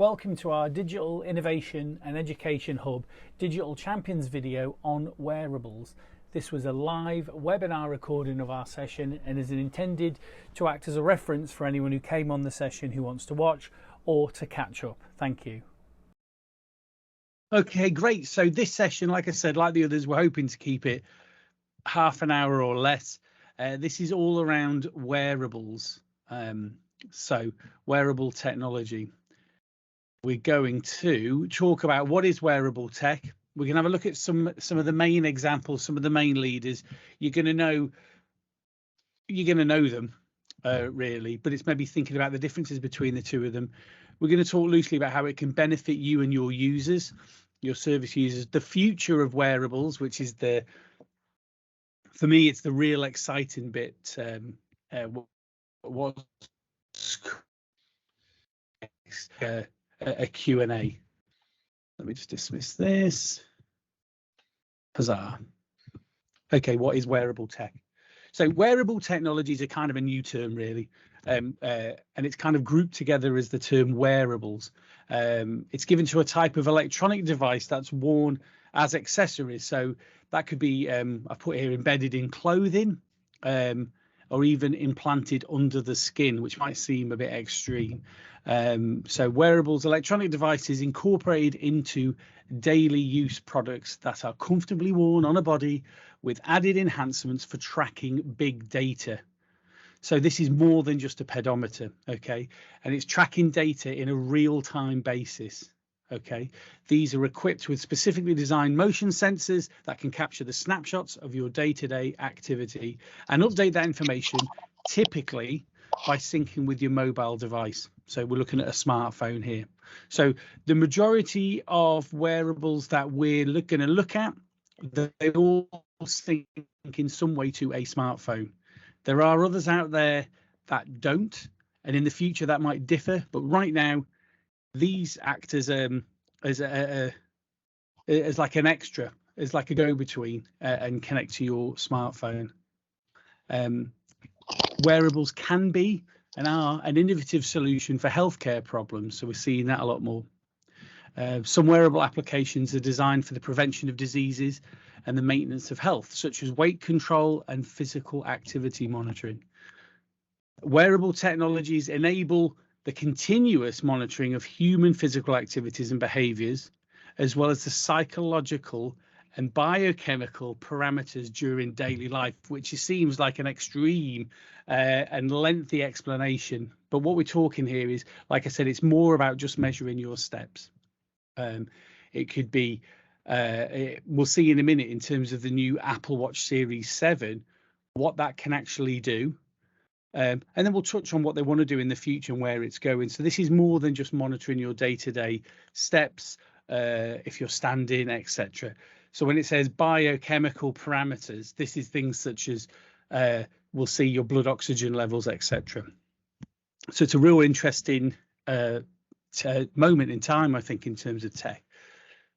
Welcome to our Digital Innovation and Education Hub Digital Champions video on wearables. This was a live webinar recording of our session and is intended to act as a reference for anyone who came on the session who wants to watch or to catch up. Thank you. Okay, great. So this session, like I said, like the others, we're hoping to keep it half an hour or less. This is all around wearables. So wearable technology. We're going to talk about what is wearable tech. We're going to have a look at some of the main examples, some of the main leaders. You're going to know them really, but it's maybe thinking about the differences between the two of them. We're going to talk loosely about how it can benefit you and your users, your service users, the future of wearables, which is for me, it's the real exciting bit. What's a Q&A. Let me just dismiss this. Huzzah. Okay, what is wearable tech? So wearable technologies are kind of a new term, really, and it's kind of grouped together as the term wearables. It's given to a type of electronic device that's worn as accessories. So that could be, I put here, embedded in clothing, or even implanted under the skin, which might seem a bit extreme. So wearables, electronic devices incorporated into daily use products that are comfortably worn on a body with added enhancements for tracking big data. So this is more than just a pedometer, okay? And it's tracking data in a real-time basis, okay? These are equipped with specifically designed motion sensors that can capture the snapshots of your day-to-day activity and update that information, typically by syncing with your mobile device. So we're looking at a smartphone here. So the majority of wearables that we're going to look at, they all sync in some way to a smartphone. There are others out there that don't, and in the future that might differ. But right now, these act as like an extra, as like a go-between, and connect to your smartphone. Wearables can be and are an innovative solution for healthcare problems, so we're seeing that a lot more. Some wearable applications are designed for the prevention of diseases and the maintenance of health, such as weight control and physical activity monitoring. Wearable technologies enable the continuous monitoring of human physical activities and behaviors, as well as the psychological and biochemical parameters during daily life, which seems like an extreme and lengthy explanation. But what we're talking here is, like I said, it's more about just measuring your steps. It could be, we'll see in a minute in terms of the new Apple Watch Series 7, what that can actually do. And then we'll touch on what they want to do in the future and where it's going. So this is more than just monitoring your day-to-day steps, if you're standing, etc. So when it says biochemical parameters, this is things such as we'll see your blood oxygen levels, etc. So it's a real interesting moment in time, I think, in terms of tech.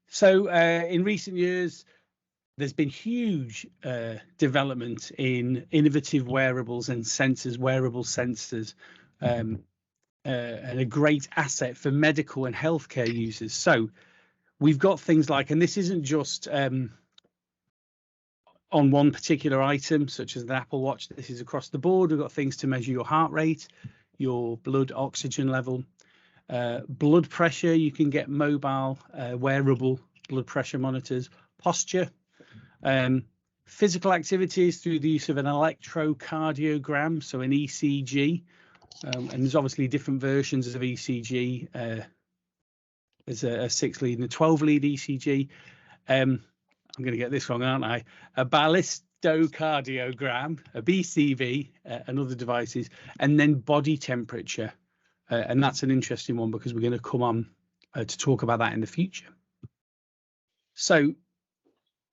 So in recent years, there's been huge development in innovative wearables and sensors, wearable sensors, and a great asset for medical and healthcare users. So we've got things like, and this isn't just on one particular item, such as the Apple Watch. This is across the board. We've got things to measure your heart rate, your blood oxygen level, blood pressure. You can get mobile wearable blood pressure monitors, posture, physical activities through the use of an electrocardiogram, so an ECG, and there's obviously different versions of ECG. There's a 6-lead and a 12-lead ECG. I'm going to get this wrong, aren't I? A ballistocardiogram, a BCV, and other devices, and then body temperature. And that's an interesting one because we're going to come on to talk about that in the future. So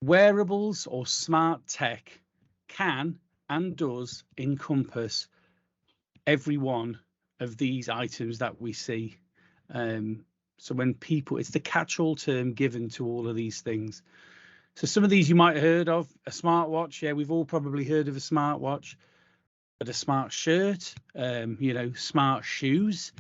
wearables or smart tech can and does encompass every one of these items that we see. So when people, it's the catch-all term given to all of these things. So some of these you might have heard of. A smartwatch, yeah, we've all probably heard of a smartwatch. But a smart shirt, smart shoes,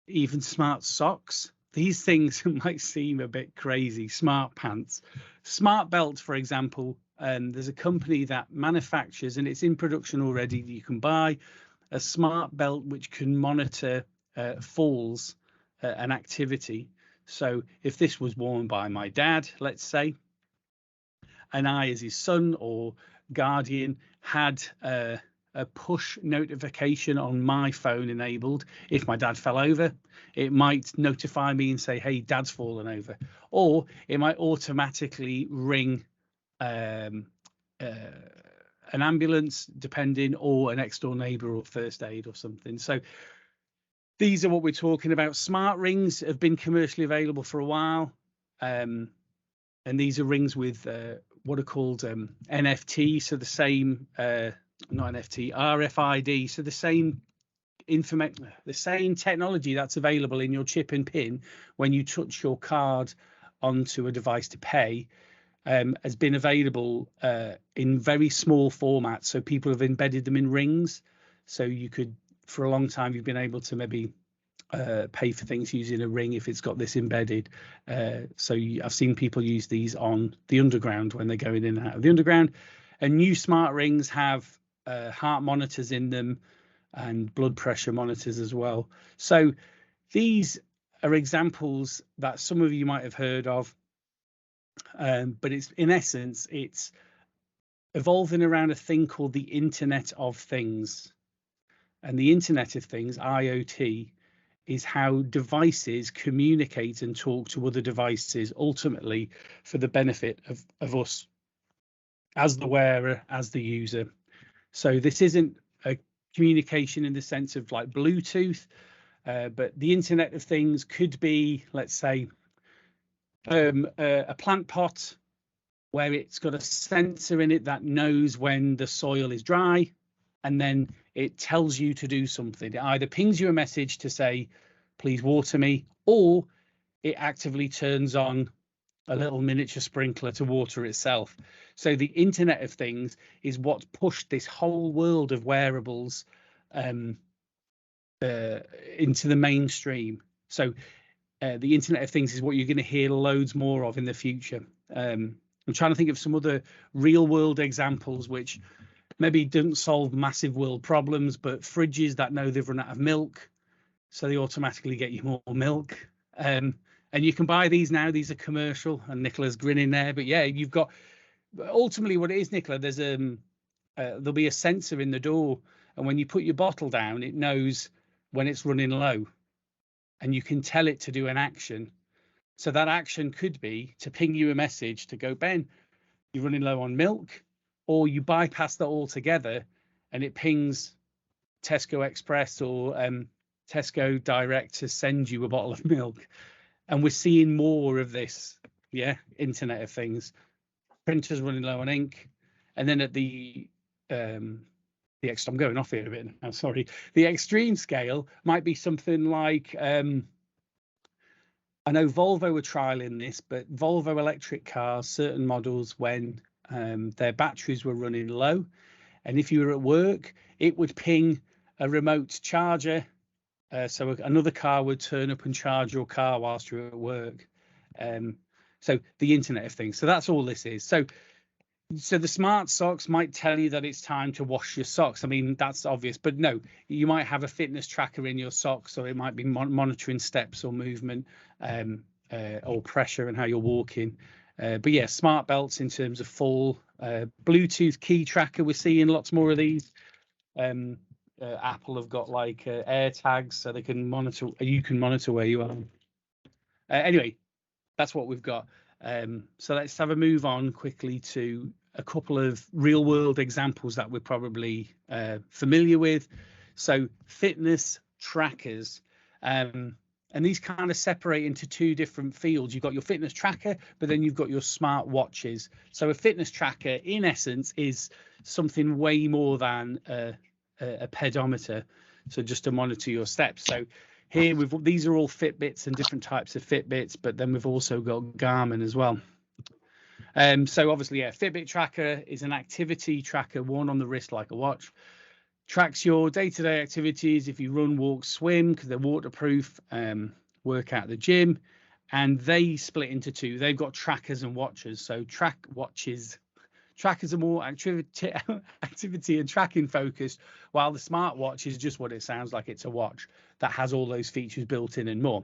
even smart socks. These things might seem a bit crazy. Smart pants, smart belts, for example. There's a company that manufactures, and it's in production already. You can buy a smart belt which can monitor falls and activity. So if this was worn by my dad, let's say, and I, as his son or guardian, had a push notification on my phone enabled, if my dad fell over, it might notify me and say, hey, dad's fallen over. Or it might automatically ring um, an ambulance, depending, or a next door neighbour or first aid or something. So these are what we're talking about. Smart rings have been commercially available for a while. And these are rings with what are called NFT, so the same, not NFT, RFID, so the same the same technology that's available in your chip and pin when you touch your card onto a device to pay, has been available in very small formats. So people have embedded them in rings. So you could, for a long time, you've been able to maybe pay for things using a ring if it's got this embedded. I've seen people use these on the underground when they're going in and out of the underground. And new smart rings have heart monitors in them and blood pressure monitors as well. So these are examples that some of you might have heard of, but it's, in essence, it's evolving around a thing called the Internet of Things. And the Internet of Things, IoT, is how devices communicate and talk to other devices, ultimately for the benefit of us as the wearer, as the user. So this isn't a communication in the sense of like Bluetooth, but the Internet of Things could be, let's say, a plant pot where it's got a sensor in it that knows when the soil is dry, and then it tells you to do something. It either pings you a message to say, please water me, or it actively turns on a little miniature sprinkler to water itself. So the Internet of Things is what pushed this whole world of wearables into the mainstream. So the Internet of Things is what you're going to hear loads more of in the future. I'm trying to think of some other real world examples which maybe don't solve massive world problems, but fridges that know they've run out of milk, so they automatically get you more milk. And you can buy these now. These are commercial, and Nicola's grinning there. But yeah, you've got, ultimately what it is, Nicola, there's there'll be a sensor in the door, and when you put your bottle down, it knows when it's running low, and you can tell it to do an action. So that action could be to ping you a message to go, Ben, you're running low on milk, or you bypass that altogether and it pings Tesco Express or Tesco Direct to send you a bottle of milk. And we're seeing more of this, Internet of Things. Printers running low on ink, and then at the I'm going off here a bit now, sorry. The extreme scale might be something like, I know Volvo were trialing this, but Volvo electric cars, certain models, when their batteries were running low, and if you were at work, it would ping a remote charger. So another car would turn up and charge your car whilst you're at work. So the Internet of Things. So that's all this is. So the smart socks might tell you that it's time to wash your socks. I mean, that's obvious, but no, you might have a fitness tracker in your socks, or it might be monitoring steps or movement, or pressure and how you're walking. But yeah, smart belts in terms of fall, Bluetooth key tracker. We're seeing lots more of these. Apple have got like air tags, so they can monitor. You can monitor where you are. Anyway, that's what we've got. So let's have a move on quickly to a couple of real world examples that we're probably familiar with. So fitness trackers, and these kind of separate into two different fields. You've got your fitness tracker, but then you've got your smart watches. So a fitness tracker, in essence, is something way more than a pedometer, so just to monitor your steps. So here these are all Fitbits and different types of Fitbits, but then we've also got Garmin as well. So obviously, Fitbit tracker is an activity tracker worn on the wrist like a watch. tracks your day-to-day activities. If you run, walk, swim, because they're waterproof, work out at the gym, and they split into two. They've got trackers and watches. So trackers are more activity and tracking focused, while the smartwatch is just what it sounds like. It's a watch that has all those features built in and more.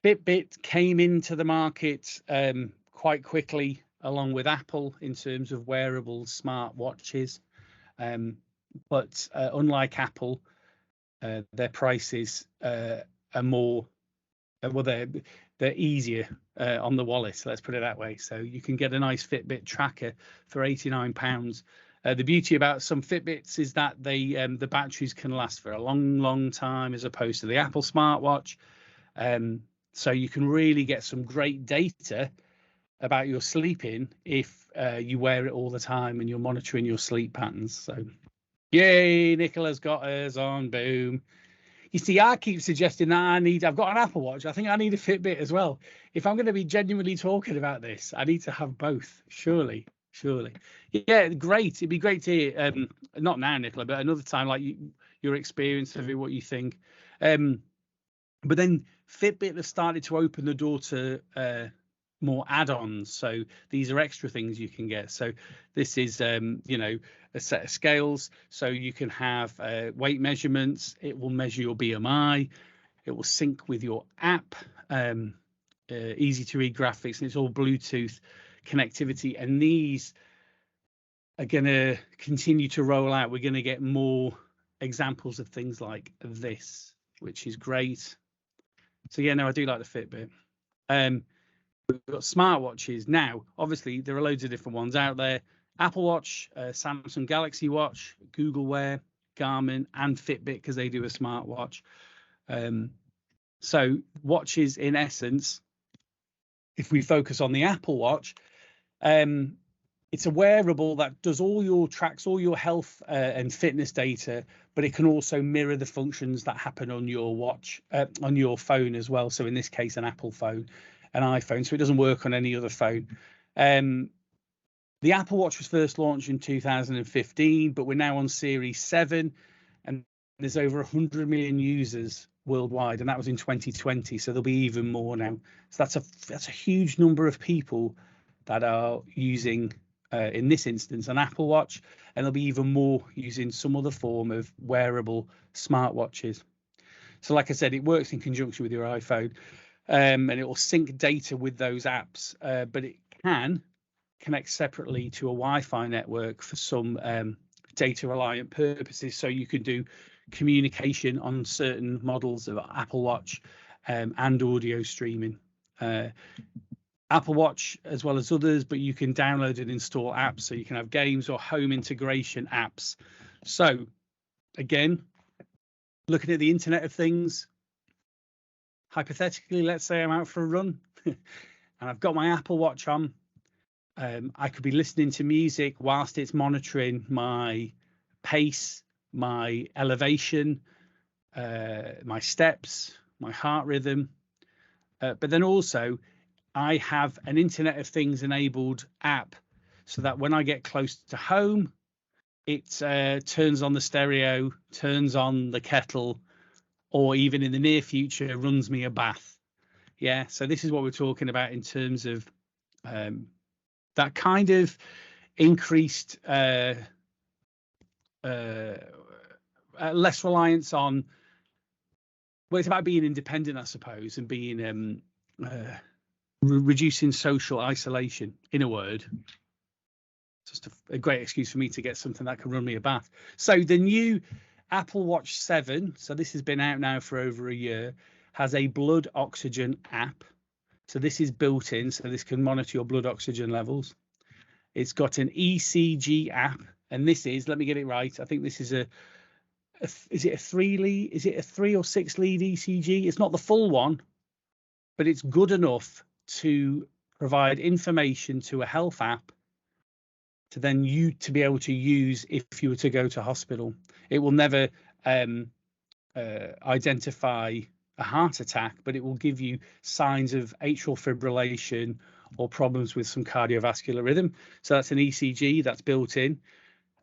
Fitbit came into the market quite quickly, along with Apple, in terms of wearables, smartwatches. But unlike Apple, their prices are more, well, they're easier on the wallet. Let's put it that way. So you can get a nice Fitbit tracker for £89. The beauty about some Fitbits is that the batteries can last for a long time, as opposed to the Apple smartwatch. So you can really get some great data about your sleeping if you wear it all the time and you're monitoring your sleep patterns. So, yay, Nicola's got hers on. Boom. You see, I keep suggesting that I've got an Apple Watch. I think I need a Fitbit as well. If I'm going to be genuinely talking about this, I need to have both. Surely. Yeah, great. It'd be great to hear. Not now, Nicola, but another time, like your experience of it, what you think. But then Fitbit has started to open the door to more add-ons. So these are extra things you can get. So this is, a set of scales. So you can have weight measurements. It will measure your BMI. It will sync with your app. Easy to read graphics, and it's all Bluetooth connectivity. And these are going to continue to roll out. We're going to get more examples of things like this, which is great. So yeah, no, I do like the Fitbit. We've got smartwatches now. Obviously, there are loads of different ones out there. Apple Watch, Samsung Galaxy Watch, Google Wear, Garmin, and Fitbit, because they do a smartwatch. So watches, in essence, if we focus on the Apple Watch, it's a wearable that does tracks all your health and fitness data, but it can also mirror the functions that happen on your watch, on your phone as well. So in this case, an Apple phone, an iPhone. So it doesn't work on any other phone. The Apple Watch was first launched in 2015, but we're now on Series 7, and there's over 100 million users worldwide, and that was in 2020. So there'll be even more now. So that's a huge number of people that are using, in this instance, an Apple Watch, and there'll be even more using some other form of wearable smartwatches. So like I said, it works in conjunction with your iPhone, and it will sync data with those apps, but it can connect separately to a Wi-Fi network for some data reliant purposes. So you can do communication on certain models of Apple Watch and audio streaming. Apple Watch as well as others, but you can download and install apps, so you can have games or home integration apps. So again, looking at the Internet of Things, hypothetically, let's say I'm out for a run and I've got my Apple Watch on. I could be listening to music whilst it's monitoring my pace, my elevation, my steps, my heart rhythm. But then also I have an Internet of Things enabled app, so that when I get close to home, it turns on the stereo, turns on the kettle, or even in the near future, runs me a bath. Yeah, so this is what we're talking about in terms of that kind of increased less reliance on, well, it's about being independent, I suppose, and being reducing social isolation, in a word. Just a great excuse for me to get something that can run me a bath. So the new Apple Watch 7, so this has been out now for over a year, has a blood oxygen app. So this is built in, so this can monitor your blood oxygen levels. It's got an ECG app, and this is, let me get it right, I think this is is it a 3 or 6 lead ECG? It's not the full one, but it's good enough to provide information to a health app to then to be able to use if you were to go to hospital. It will never identify a heart attack, but it will give you signs of atrial fibrillation or problems with some cardiovascular rhythm. So that's an ECG that's built in.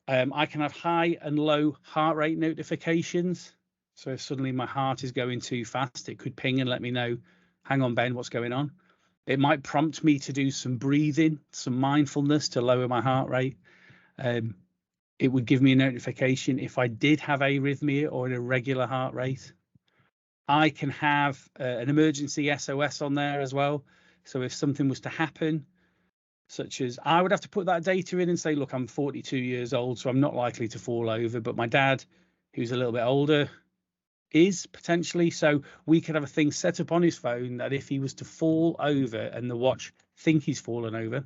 I can have high and low heart rate notifications. So if suddenly my heart is going too fast, it could ping and let me know, hang on, Ben, what's going on? It might prompt me to do some breathing, some mindfulness to lower my heart rate. It would give me a notification if I did have arrhythmia or an irregular heart rate. I can have an emergency SOS on there as well. So if something was to happen, such as I would have to put that data in and say, look, I'm 42 years old, so I'm not likely to fall over. But my dad, who's a little bit older, is potentially. So we could have a thing set up on his phone that if he was to fall over and the watch think he's fallen over,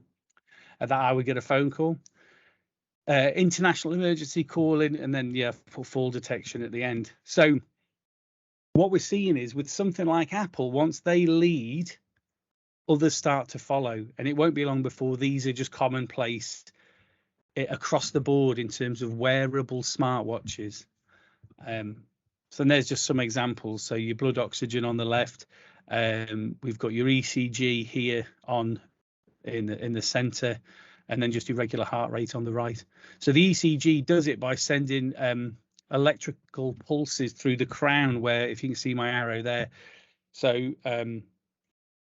that I would get a phone call. International emergency calling, and then put fall detection at the end. So what we're seeing is with something like Apple, once they lead, others start to follow, and it won't be long before these are just commonplace across the board in terms of wearable smartwatches. So there's just some examples. So your blood oxygen on the left, we've got your ECG here on in the center, and then just your regular heart rate on the right. So the ECG does it by sending electrical pulses through the crown, where, if you can see my arrow there, so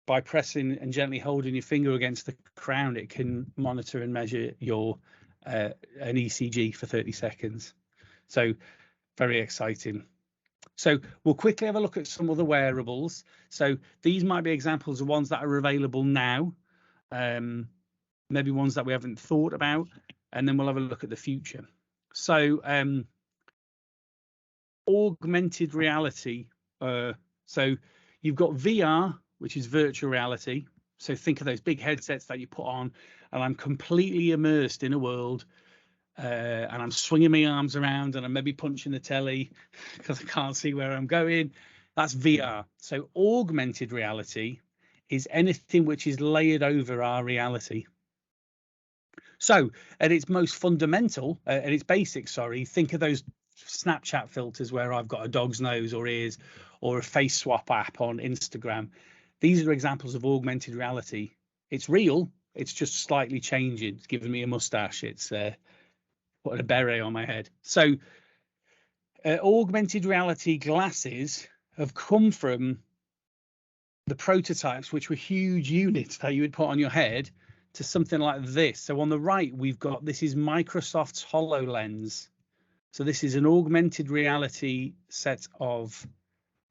by pressing and gently holding your finger against the crown, it can monitor and measure your an ECG for 30 seconds. So very exciting. So we'll quickly have a look at some other wearables. So these might be examples of ones that are available now, maybe ones that we haven't thought about, and then we'll have a look at the future. So augmented reality. So you've got VR, which is virtual reality. So think of those big headsets that you put on, and I'm completely immersed in a world, and I'm swinging my arms around, and I'm maybe punching the telly because I can't see where I'm going. That's VR. So augmented reality is anything which is layered over our reality. So at its most fundamental, at its basic, think of those Snapchat filters where I've got a dog's nose or ears, or a face swap app on Instagram. These are examples of augmented reality. It's real, it's just slightly changing. It's giving me a mustache. It's putting a beret on my head. So augmented reality glasses have come from the prototypes, which were huge units that you would put on your head, to something like this. So on the right, we've got, this is Microsoft's HoloLens. So this is an augmented reality set of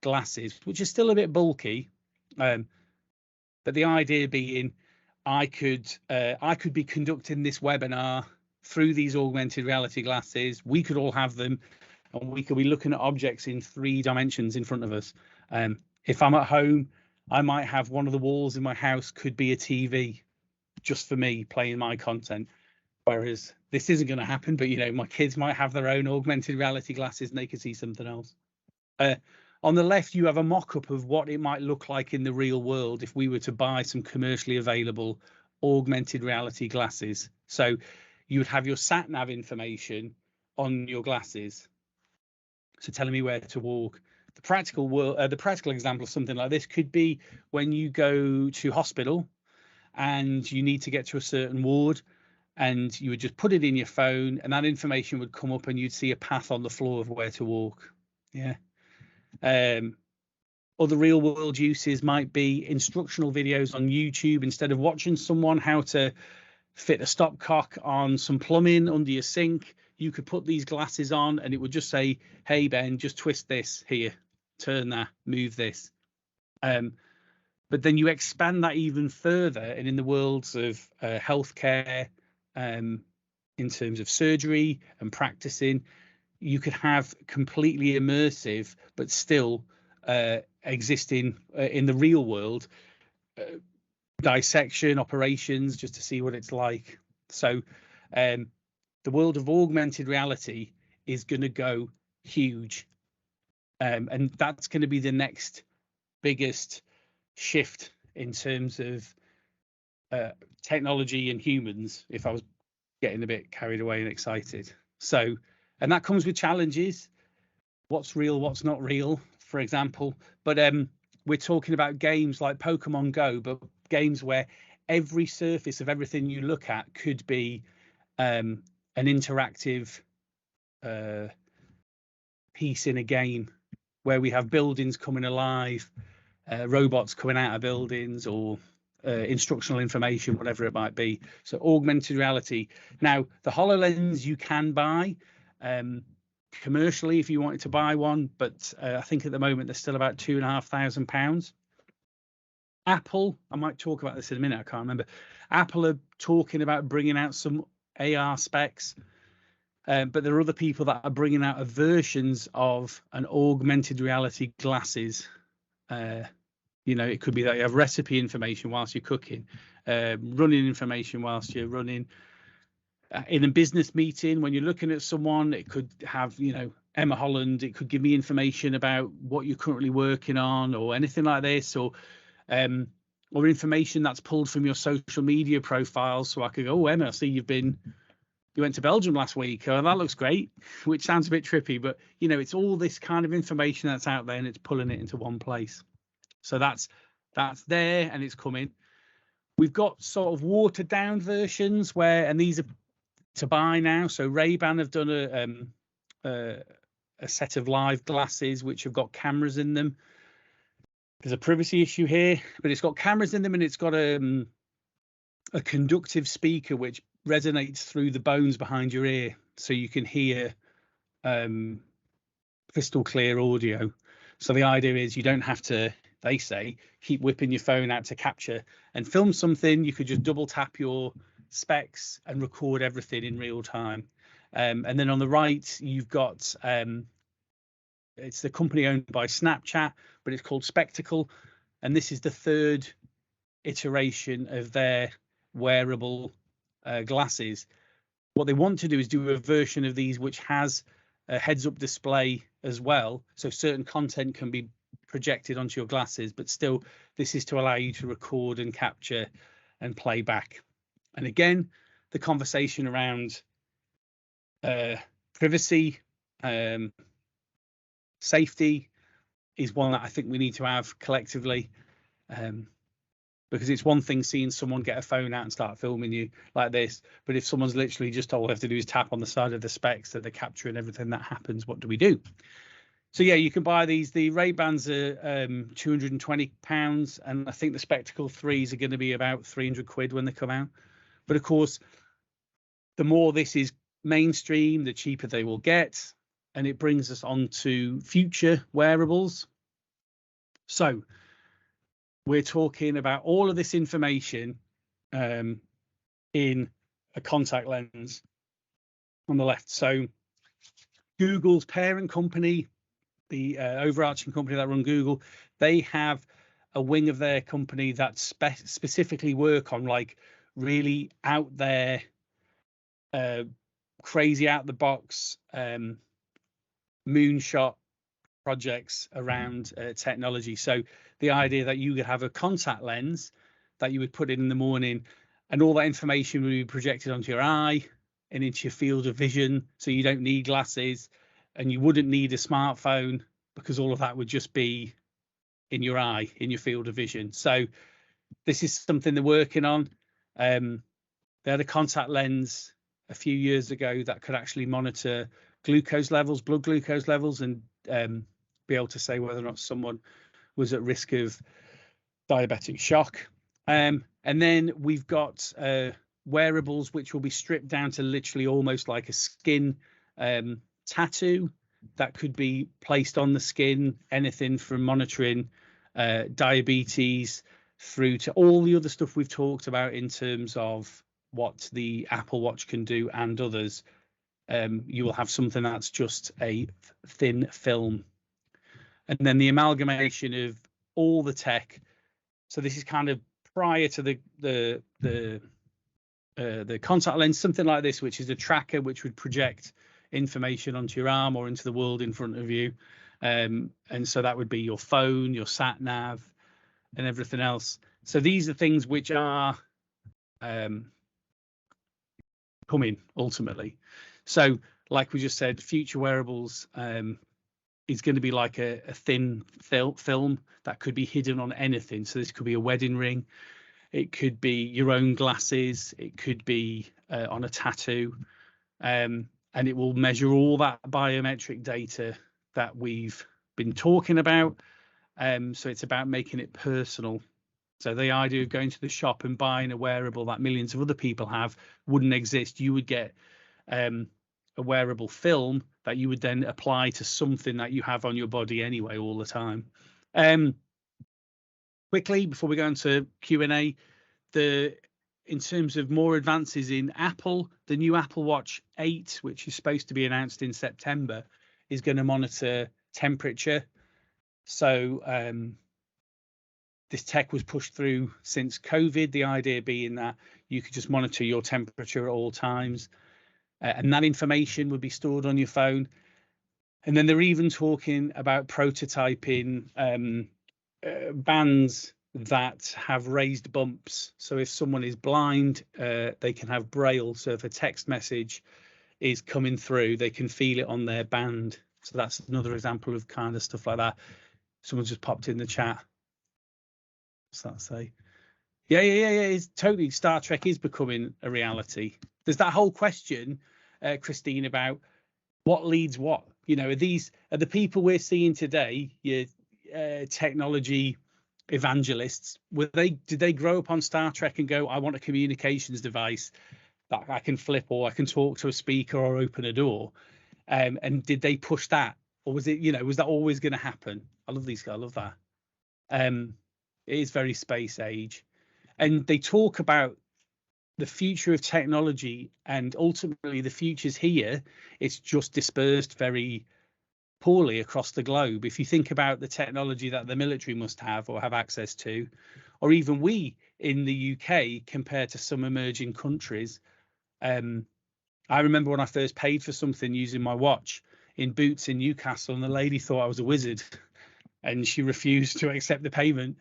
glasses, which is still a bit bulky. But the idea being, I could be conducting this webinar through these augmented reality glasses. We could all have them, and we could be looking at objects in 3 dimensions in front of us. If I'm at home, I might have one of the walls in my house could be a TV just for me playing my content. Whereas this isn't going to happen, but my kids might have their own augmented reality glasses and they could see something else. On the left, you have a mock-up of what it might look like in the real world if we were to buy some commercially available augmented reality glasses. So you would have your sat nav information on your glasses, so telling me where to walk. The practical example of something like this could be when you go to hospital and you need to get to a certain ward, and you would just put it in your phone, and that information would come up, and you'd see a path on the floor of where to walk. Yeah. Other real world uses might be instructional videos on YouTube. Instead of watching someone how to fit a stopcock on some plumbing under your sink, you could put these glasses on and it would just say, hey Ben, just twist this here, turn that, move this. But then you expand that even further, and in the worlds of healthcare, in terms of surgery and practicing, you could have completely immersive but still existing in the real world dissection operations, just to see what it's like. So the world of augmented reality is going to go huge, and that's going to be the next biggest shift in terms of technology and humans, if I was getting a bit carried away and excited. So, and that comes with challenges. What's real, what's not real, for example. But we're talking about games like Pokemon Go, but games where every surface of everything you look at could be an interactive piece in a game where we have buildings coming alive, robots coming out of buildings, or instructional information, whatever it might be. So augmented reality. Now, the HoloLens you can buy commercially if you wanted to buy one, but I think at the moment they're still about £2,500. Apple, I might talk about this in a minute, I can't remember. Apple are talking about bringing out some AR specs, but there are other people that are bringing out versions of an augmented reality glasses. You know, it could be that you have recipe information whilst you're cooking, running information whilst you're running. In a business meeting, when you're looking at someone, it could have, you know, Emma Holland, it could give me information about what you're currently working on or anything like this, or information that's pulled from your social media profiles. So I could go, oh, Emma, I see you went to Belgium last week. Oh, that looks great, which sounds a bit trippy, but you know, it's all this kind of information that's out there and it's pulling it into one place. So that's there and it's coming. We've got sort of watered down versions and these are to buy now. So Ray-Ban have done a set of live glasses which have got cameras in them. There's a privacy issue here, but it's got cameras in them and it's got a conductive speaker which resonates through the bones behind your ear, so you can hear crystal clear audio. So the idea is you don't have to, they say, keep whipping your phone out to capture and film something. You could just double tap your specs and record everything in real time. And then on the right, you've got it's the company owned by Snapchat, but it's called Spectacle, and this is the third iteration of their wearable glasses. What they want to do is do a version of these which has a heads-up display as well, so certain content can be projected onto your glasses, but still this is to allow you to record and capture and play back. And again, the conversation around privacy, safety is one that I think we need to have collectively, because it's one thing seeing someone get a phone out and start filming you like this, but if someone's literally just all they have to do is tap on the side of the specs that they're capturing everything that happens, what do we do? So yeah, you can buy these. The Ray-Bans are £220, and I think the Spectacle 3s are going to be about 300 quid when they come out. But of course, the more this is mainstream, the cheaper they will get, and it brings us on to future wearables. So we're talking about all of this information in a contact lens on the left. So Google's parent company, the overarching company that run Google, they have a wing of their company that specifically work on like really out there, crazy out the box, moonshot projects around technology. So the idea that you could have a contact lens that you would put in the morning and all that information would be projected onto your eye and into your field of vision, so you don't need glasses and you wouldn't need a smartphone because all of that would just be in your eye, in your field of vision. So this is something they're working on. They had a contact lens a few years ago that could actually monitor glucose levels, blood glucose levels, and be able to say whether or not someone was at risk of diabetic shock. And then we've got wearables which will be stripped down to literally almost like a skin tattoo that could be placed on the skin, anything from monitoring diabetes through to all the other stuff we've talked about in terms of what the Apple Watch can do and others. You will have something that's just a thin film. And then the amalgamation of all the tech. So this is kind of prior to the contact lens, something like this, which is a tracker which would project information onto your arm or into the world in front of you. And so that would be your phone, your sat nav, and everything else. So these are things which are coming ultimately. So like we just said, future wearables is going to be like a thin film that could be hidden on anything. So this could be a wedding ring, it could be your own glasses, it could be on a tattoo. and it will measure all that biometric data that we've been talking about. So it's about making it personal. So the idea of going to the shop and buying a wearable that millions of other people have wouldn't exist. You would get a wearable film that you would then apply to something that you have on your body anyway all the time. Quickly, before we go into Q&A, in terms of more advances in Apple, the new Apple Watch 8, which is supposed to be announced in September, is going to monitor temperature. So this tech was pushed through since COVID, the idea being that you could just monitor your temperature at all times, and that information would be stored on your phone. And then they're even talking about prototyping bands that have raised bumps. So if someone is blind, they can have braille. So if a text message is coming through, they can feel it on their band. So that's another example of kind of stuff like that. Someone just popped in the chat. What's that say? Yeah. It's totally, Star Trek is becoming a reality. There's that whole question, Christine, about what leads what. You know, are the people we're seeing today, your technology evangelists, did they grow up on Star Trek and go, I want a communications device that I can flip, or I can talk to a speaker or open a door? And did they push that, or was it, was that always going to happen? I love these guys. I love that. It is very space age, and they talk about the future of technology, and ultimately the future's here. It's just dispersed very poorly across the globe. If you think about the technology that the military must have or have access to, or even we in the UK compared to some emerging countries. I remember when I first paid for something using my watch in Boots in Newcastle, and the lady thought I was a wizard, and she refused to accept the payment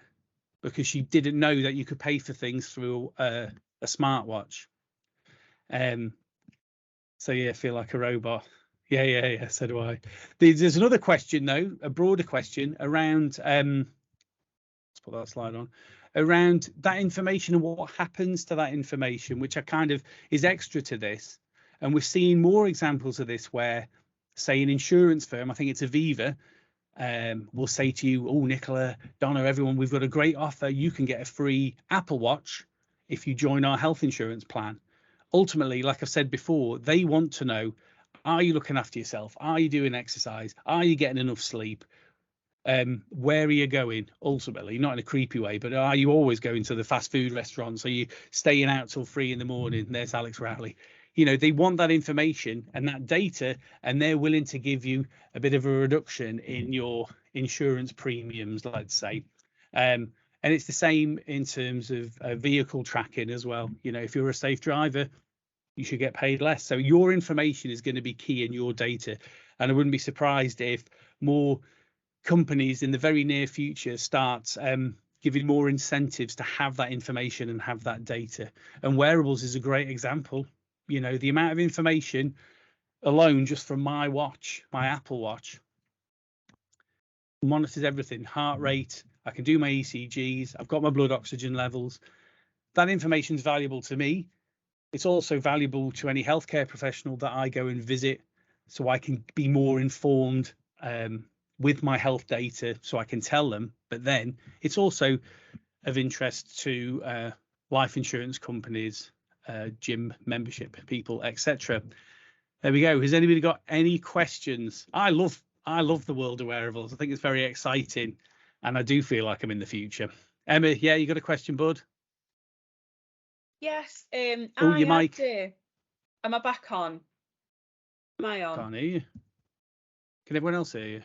because she didn't know that you could pay for things through a smartwatch. So yeah, I feel like a robot. Yeah. So do I. There's another question though, a broader question around. Let's put that slide on. Around that information and what happens to that information, which are kind of is extra to this. And we're seeing more examples of this where, say, an insurance firm, I think it's Aviva, will say to you, oh, Nicola, Donna, everyone, we've got a great offer. You can get a free Apple Watch if you join our health insurance plan. Ultimately, like I've said before, they want to know, are you looking after yourself? Are you doing exercise? Are you getting enough sleep? Where are you going? Ultimately, not in a creepy way, but are you always going to the fast food restaurants? Are you staying out till 3 a.m? There's Alex Rowley. They want that information and that data, and they're willing to give you a bit of a reduction in your insurance premiums, let's say. And it's the same in terms of vehicle tracking as well. If you're a safe driver, you should get paid less. So your information is going to be key in your data. And I wouldn't be surprised if more companies in the very near future start giving more incentives to have that information and have that data. And wearables is a great example. The amount of information alone just from my watch, my Apple Watch, monitors everything, heart rate. I can do my ECGs. I've got my blood oxygen levels. That information is valuable to me. It's also valuable to any healthcare professional that I go and visit, so I can be more informed with my health data, so I can tell them. But then it's also of interest to life insurance companies, gym membership people, etc. There we go. Has anybody got any questions? I love the world of wearables. I think it's very exciting, and I do feel like I'm in the future. Emma, yeah, you got a question, bud? Yes. Your mic. Am I back on? Am I on? Can't hear you. Can everyone else hear you?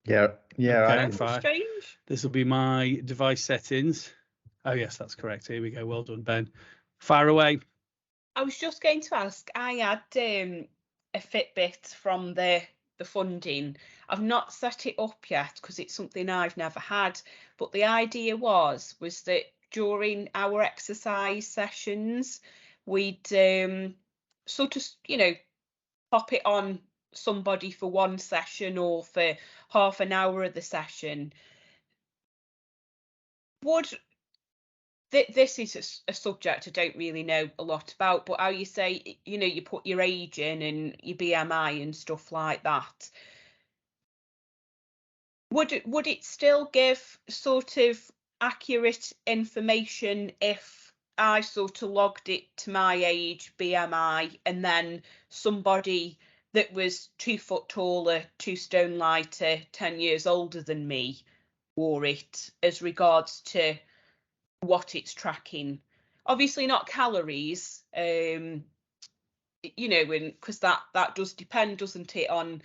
Yeah. Okay, That's strange. This will be my device settings. Oh yes, that's correct. Here we go. Well done, Ben. Fire away. I was just going to ask. I had a Fitbit from the funding. I've not set it up yet because it's something I've never had. But the idea was that during our exercise sessions, we'd sort of, pop it on somebody for one session or for half an hour of the session. this is a subject I don't really know a lot about, but how you say, you know, you put your age in and your BMI and stuff like that. Would it still give sort of accurate information if I sort of logged it to my age, BMI, and then somebody that was 2 foot taller, 2 stone lighter, 10 years older than me wore it as regards to what it's tracking? Obviously not calories, you know, because that does depend, doesn't it, on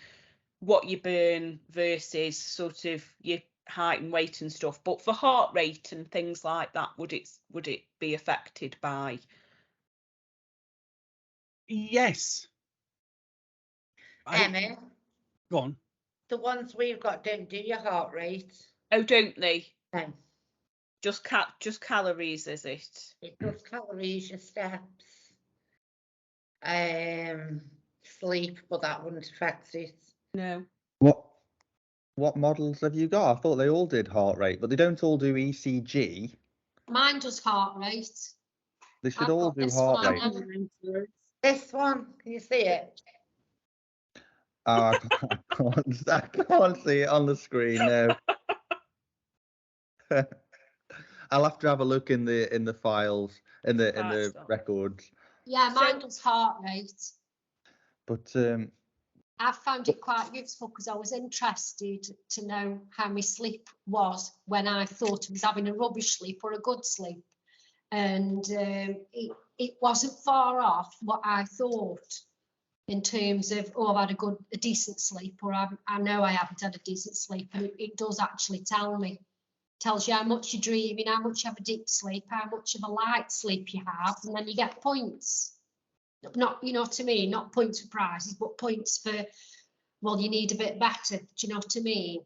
what you burn versus sort of your height and weight and stuff. But for heart rate and things like that, would it be affected by? Yes. Emma, Go on. the ones we've got don't do your heart rate. Oh, don't they? No, Just calories, is it? it does calories, your steps, sleep, but that wouldn't affect it. No. What models have you got? I thought they all did heart rate, but they don't all do ECG. Mine does heart rate. They should I've all got do this heart one, rate. Emma. This one, can you see it? Oh, I can't see it on the screen now. I'll have to have a look in the files, in the records. Yeah, mine does heart rate. But I found it quite useful because I was interested to know how my sleep was when I thought I was having a rubbish sleep or a good sleep. And it wasn't far off what I thought in terms of, oh, I've had a decent sleep, or I know I haven't had a decent sleep. And it does actually tell me. Tells you how much you're dreaming, how much you have a deep sleep, how much of a light sleep you have, and then you get points. Not, you know what I mean? Not points for prizes, but points for, well, you need a bit better. Do you know what I mean?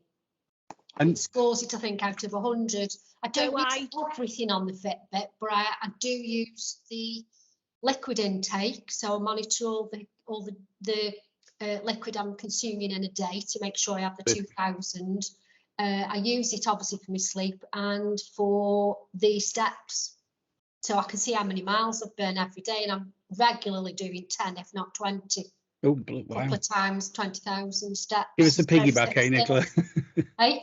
And it scores it, I think, out of 100. I don't use everything on the Fitbit, but I do use the liquid intake. So I monitor all the liquid I'm consuming in a day to make sure I have the 2000. I use it obviously for my sleep and for the steps. So I can see how many miles I've burned every day, and I'm regularly doing 10, if not 20. Oh, wow. A couple of times, 20,000 steps. Give us a piggyback, eh, Nicola? Hey?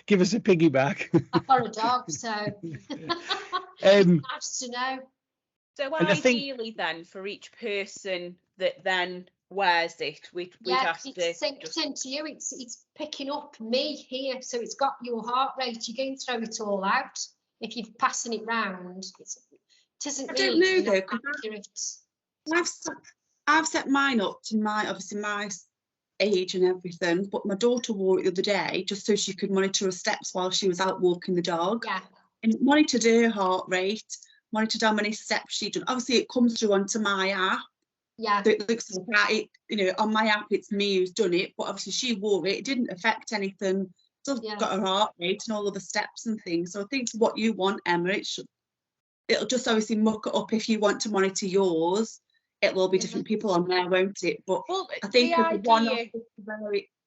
Give us a piggyback. I've got a dog, so it's nice to know. So ideally then, for each person that then wears it, we'd have to... it's synced into you. It's picking up me here, so it's got your heart rate. You're going to throw it all out. If you're passing it round, it isn't really accurate. I've set mine up to my age and everything, but my daughter wore it the other day just so she could monitor her steps while she was out walking the dog. Yeah. And it monitored her heart rate, monitored how many steps she'd done. Obviously, it comes through onto my app. Yeah. So it looks like it, you know, on my app it's me who's done it, but obviously she wore it. It didn't affect anything. Still got her heart rate and all of the steps and things. So I think what you want, Emma, it'll just obviously muck it up if you want to monitor yours. It will be different people on there, won't it? But I think if one of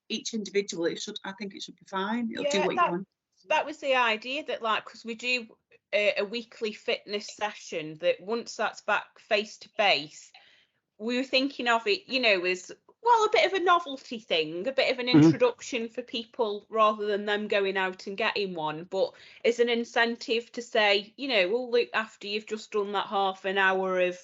each individual, I think it should be fine. It'll do what you want. That was the idea, that like, because we do a weekly fitness session, that once that's back face to face, we were thinking of it, you know, as well, a bit of a novelty thing, a bit of an introduction for people rather than them going out and getting one, but as an incentive to say, you know, well, look, after you've just done that half an hour of,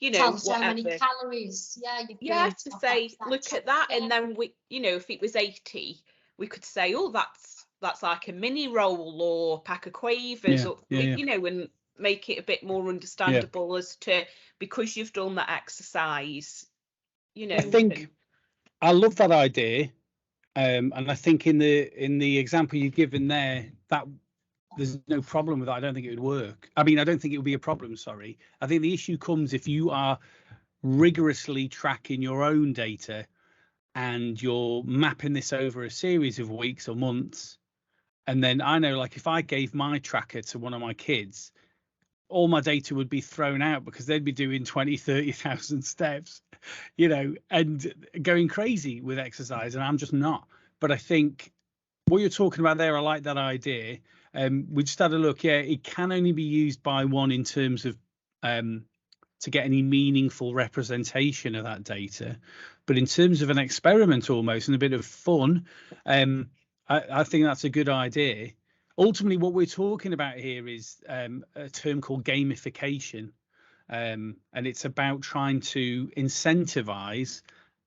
you know, so many calories. Yeah, to say, look at that. And then we, you know, if it was 80, we could say, oh, that's like a mini roll or pack of quavers, you know, and make it a bit more understandable as to, because you've done that exercise, you know. I think I love that idea, and I think in the example you've given there, that there's no problem with that. I don't think it would work. I mean, I don't think it would be a problem, sorry. I think the issue comes if you are rigorously tracking your own data and you're mapping this over a series of weeks or months. And then I know, like, if I gave my tracker to one of my kids, all my data would be thrown out because they'd be doing 20, 30,000 steps, you know, and going crazy with exercise. And I'm just not. But I think what you're talking about there, I like that idea. We just had a look. Yeah, it can only be used by one in terms of to get any meaningful representation of that data. But in terms of an experiment almost and a bit of fun, I think that's a good idea. Ultimately, what we're talking about here is a term called gamification. And it's about trying to incentivize,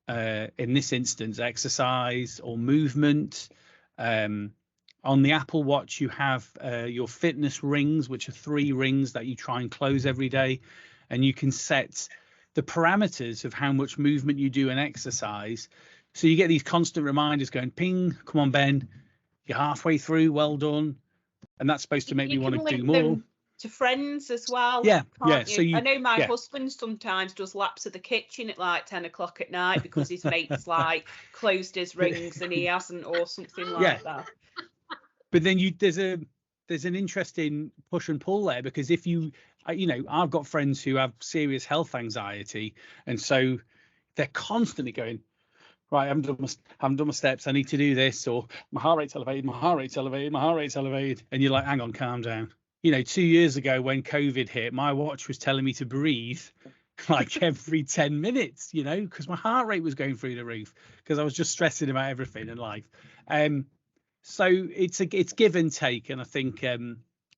in this instance, exercise or movement. On the Apple Watch, you have your fitness rings, which are 3 rings that you try and close every day. And you can set the parameters of how much movement you do and exercise. So you get these constant reminders going, ping, come on, Ben, you're halfway through, well done. And that's supposed to make me want to do more. To friends as well. Yeah, yeah. You? So I know my husband sometimes does laps of the kitchen at like 10 o'clock at night because his mate's like closed his rings and he hasn't, or something like that. But then there's an interesting push and pull there, because if I've got friends who have serious health anxiety, and so they're constantly going, right, I haven't done my steps, I need to do this, or my heart rate's elevated, my heart rate's elevated, my heart rate's elevated, and you're like, hang on, calm down. 2 years ago when COVID hit, my watch was telling me to breathe like every 10 minutes, because my heart rate was going through the roof because I was just stressing about everything in life. So it's give and take, and I think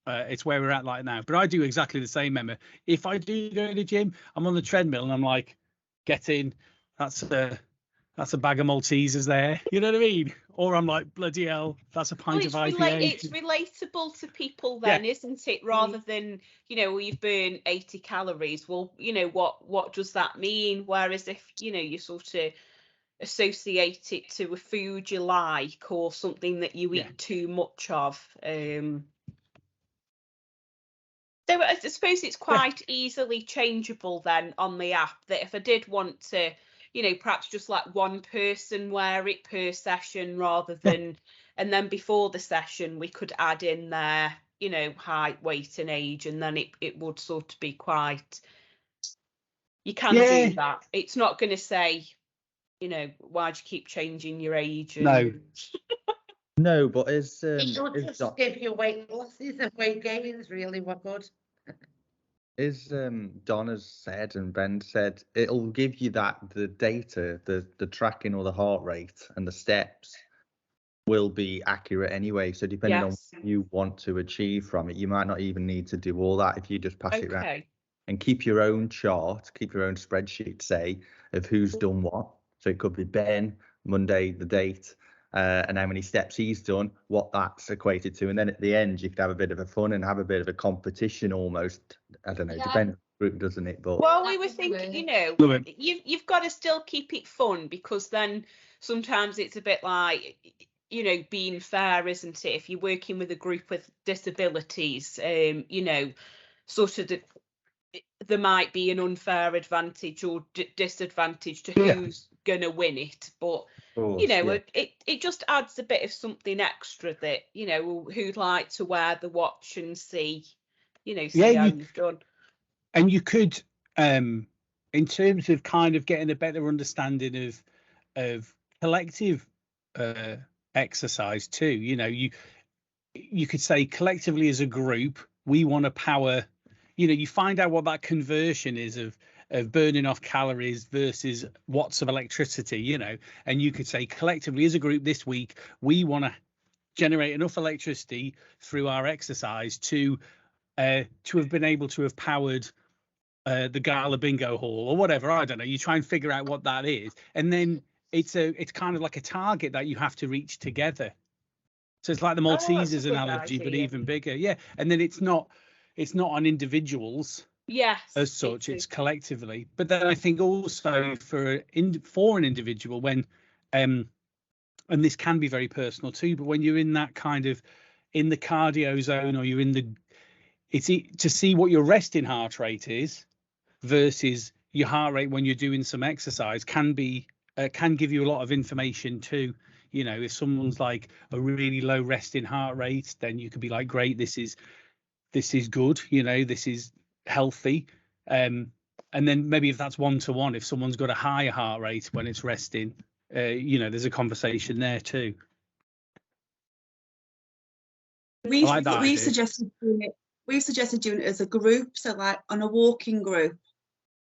it's where we're at like now. But I do exactly the same, Emma. If I do go to the gym, I'm on the treadmill and I'm like, get in. That's a bag of Maltesers there. You know what I mean? Or I'm like, bloody hell, that's a pint of IPA. It's relatable to people then, isn't it? Rather than, you've burned 80 calories. Well, what does that mean? Whereas if, you sort of associate it to a food you like or something that you eat too much of. So I suppose it's quite easily changeable then on the app, that if I did want to, perhaps just like one person wear it per session rather than, and then before the session we could add in their, height, weight and age, and then it would sort of be quite, you can do that. It's not going to say, why'd you keep changing your age? No, but is it'll just give you weight losses and weight gains, really, what good. Is Don has said and Ben said, it'll give you the data, the tracking or the heart rate and the steps will be accurate anyway. So depending on what you want to achieve from it, you might not even need to do all that if you just pass it around and keep your own chart, keep your own spreadsheet, say, of who's done what. So it could be Ben, Monday, the date, and how many steps he's done, what that's equated to. And then at the end, you could have a bit of a fun and have a bit of a competition almost. I don't know, depends on the group, doesn't it? But well, we were thinking, you've got to still keep it fun, because then sometimes it's a bit like, being fair, isn't it? If you're working with a group with disabilities, sort of there might be an unfair advantage or disadvantage to who's going to win it. But, it just adds a bit of something extra that, who'd like to wear the watch and see, how you've done. And you could, in terms of kind of getting a better understanding of collective exercise too, you could say collectively as a group, we want to power, you find out what that conversion is of burning off calories versus watts of electricity, and you could say collectively as a group this week, we want to generate enough electricity through our exercise to have been able to have powered the Gala Bingo Hall or whatever. I don't know. You try and figure out what that is, and then it's kind of like a target that you have to reach together. So it's like the Maltesers analogy, but even bigger. Yeah, and then it's not on individuals. Yes, as such, it's collectively. But then I think also for an individual, when and this can be very personal too, but when you're in that kind of in the cardio zone, or you're in to see what your resting heart rate is versus your heart rate when you're doing some exercise can give you a lot of information too. If someone's like a really low resting heart rate, then you could be like, great, this is good, this is healthy. And then maybe if that's 1-to-1, if someone's got a higher heart rate when it's resting, there's a conversation there too. We I like that we idea. suggested doing it. We suggested doing it as a group, so like on a walking group.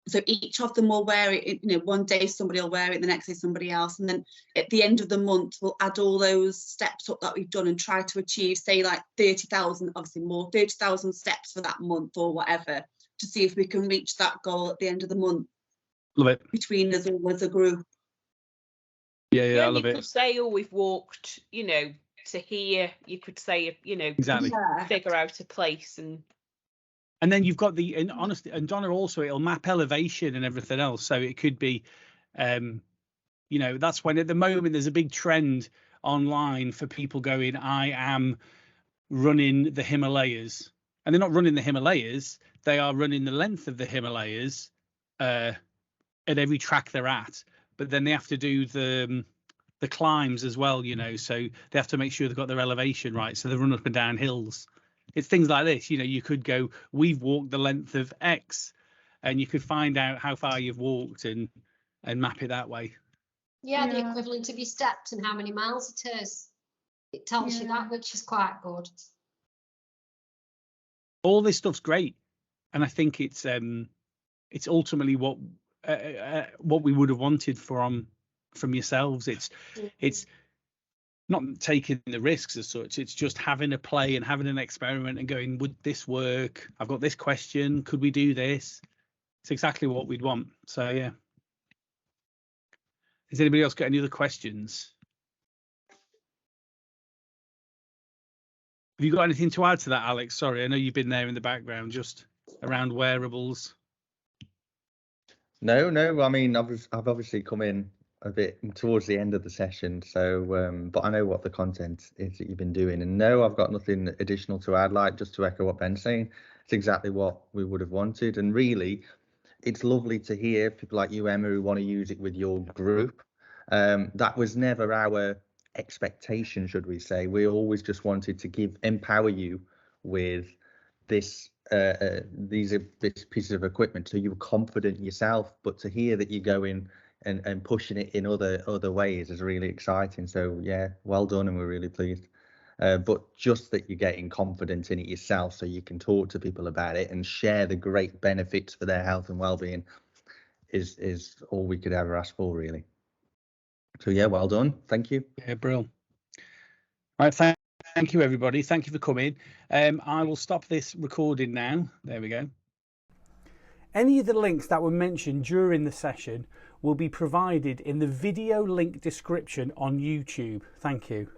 So each of them will wear it. You know, one day somebody will wear it, the next day somebody else, and then at the end of the month we'll add all those steps up that we've done and try to achieve, say, like 30,000, obviously more, 30,000 steps for that month or whatever, to see if we can reach that goal at the end of the month. Love it. Between us all as a group. Yeah, I love you it. could say, oh, we've walked, you know, to here. You could say, you know, Exactly. Yeah. figure out a place. And then you've got and honestly, and Donna also, it'll map elevation and everything else. So it could be, you know, that's when at the moment there's a big trend online for people going, I am running the Himalayas. And they're not running the Himalayas, they are running the length of the Himalayas at every track they're at. But then they have to do the climbs as well, you know, so they have to make sure they've got their elevation right. So they run up and down hills. It's things like this, you know, you could go, we've walked the length of X, and you could find out how far you've walked and map it that way. Yeah, the Yeah. equivalent of your steps and how many miles it is. It tells you that, which is quite good. All this stuff's great, and I think it's ultimately what we would have wanted from yourselves. It's not taking the risks as such. It's just having a play and having an experiment and going, would this work? I've got this question. Could we do this? It's exactly what we'd want. So yeah. Has anybody else got any other questions? Have you got anything to add to that, Alex? Sorry, I know you've been there in the background, just around wearables. No. I mean, I've obviously come in a bit towards the end of the session, so but I know what the content is that you've been doing, and no, I've got nothing additional to add. Like, just to echo what Ben's saying, it's exactly what we would have wanted, and really, it's lovely to hear people like you, Emma, who want to use it with your group. That was never our expectation, should we say. We always just wanted to empower you with this these pieces of equipment, so you were confident yourself. But to hear that you're going and pushing it in other ways is really exciting. So yeah, well done, and we're really pleased. But just that you're getting confident in it yourself, so you can talk to people about it and share the great benefits for their health and well-being, is all we could ever ask for, really. So yeah, well done. Thank you. Yeah, brilliant. All right, thank you, everybody. Thank you for coming. I will stop this recording now. There we go. Any of the links that were mentioned during the session will be provided in the video link description on YouTube. Thank you.